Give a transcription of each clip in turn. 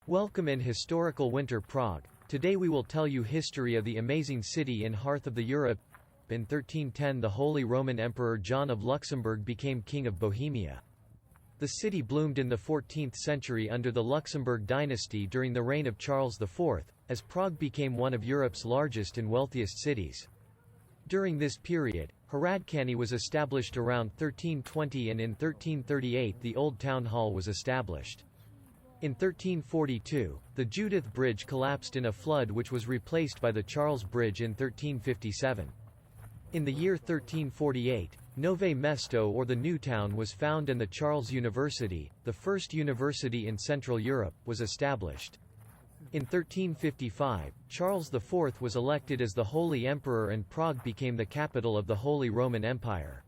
Welcome in historical winter Prague. Today we will tell you history of the amazing city in hearth of the Europe. In 1310 the Holy Roman Emperor John of Luxembourg became King of Bohemia. The city bloomed in the 14th century under the Luxembourg dynasty during the reign of Charles IV, as Prague became one of Europe's largest and wealthiest cities. During this period, Hradčany was established around 1320 and in 1338 the Old Town Hall was established. In 1342, the Judith Bridge collapsed in a flood which was replaced by the Charles Bridge in 1357. In the year 1348, Nove Mesto or the New Town was found and the Charles University, the first university in Central Europe, was established. In 1355, Charles IV was elected as the Holy Emperor and Prague became the capital of the Holy Roman Empire.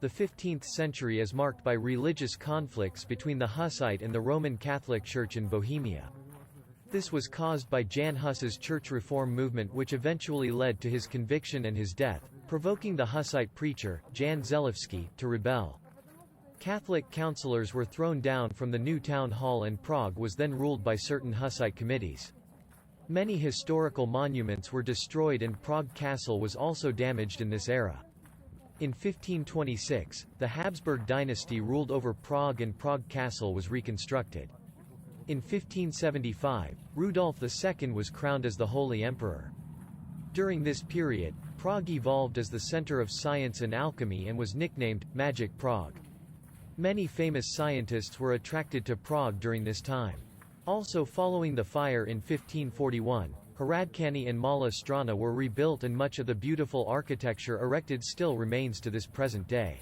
The 15th century is marked by religious conflicts between the Hussite and the Roman Catholic Church in Bohemia. This was caused by Jan Hus's church reform movement which eventually led to his conviction and his death, provoking the Hussite preacher, Jan Zelivsky, to rebel. Catholic councillors were thrown down from the new town hall and Prague was then ruled by certain Hussite committees. Many historical monuments were destroyed and Prague Castle was also damaged in this era. In 1526, the Habsburg dynasty ruled over Prague and Prague Castle was reconstructed. In 1575, Rudolf II was crowned as the Holy Emperor. During this period, Prague evolved as the center of science and alchemy and was nicknamed Magic Prague. Many famous scientists were attracted to Prague during this time. Also following the fire in 1541, Hradčany and Malá Strana were rebuilt and much of the beautiful architecture erected still remains to this present day.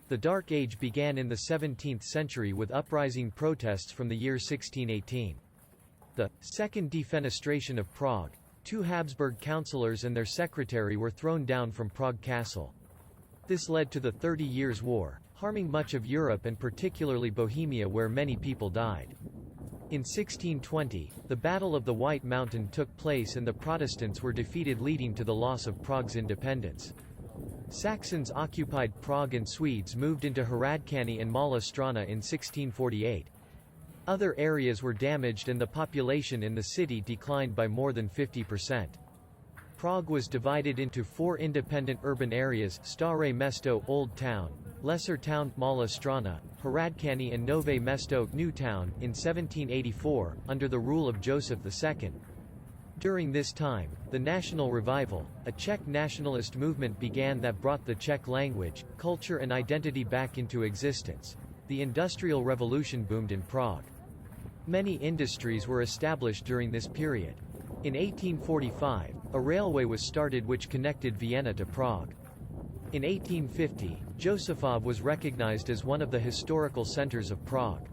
The Dark Age began in the 17th century with uprising protests from the year 1618. The Second Defenestration of Prague, two Habsburg councillors and their secretary were thrown down from Prague Castle. This led to the 30 Years' War, harming much of Europe and particularly Bohemia where many people died. In 1620, the Battle of the White Mountain took place and the Protestants were defeated leading to the loss of Prague's independence. Saxons occupied Prague and Swedes moved into Hradčany and Malá Strana in 1648. Other areas were damaged and the population in the city declined by more than 50%. Prague was divided into four independent urban areas: Staré Mesto, Old Town; Lesser Town, Malá Strana; Hradčany and Nové Mesto, New Town, in 1784, under the rule of Joseph II. During this time, the National Revival, a Czech nationalist movement began that brought the Czech language, culture and identity back into existence. The Industrial Revolution boomed in Prague. Many industries were established during this period. In 1845, a railway was started which connected Vienna to Prague. In 1850, Josefov was recognized as one of the historical centers of Prague.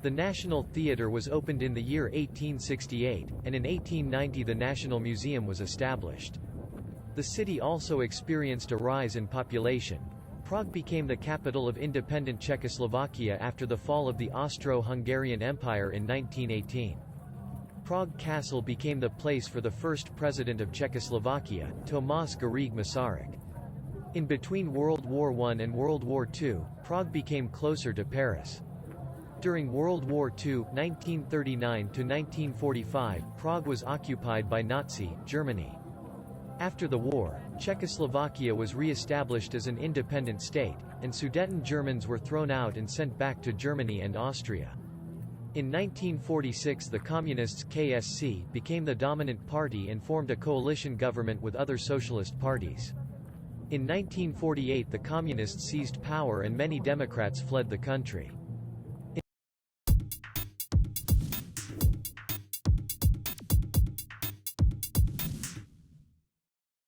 The National Theatre was opened in the year 1868, and in 1890 the National Museum was established. The city also experienced a rise in population. Prague became the capital of independent Czechoslovakia after the fall of the Austro-Hungarian Empire in 1918. Prague Castle became the place for the first president of Czechoslovakia, Tomáš Garrigue Masaryk. In between World War I and World War II, Prague became closer to Paris. During World War II, 1939 to 1945, Prague was occupied by Nazi Germany. After the war, Czechoslovakia was re-established as an independent state, and Sudeten Germans were thrown out and sent back to Germany and Austria. In 1946 the Communists KSC became the dominant party and formed a coalition government with other socialist parties. In 1948 the Communists seized power and many Democrats fled the country.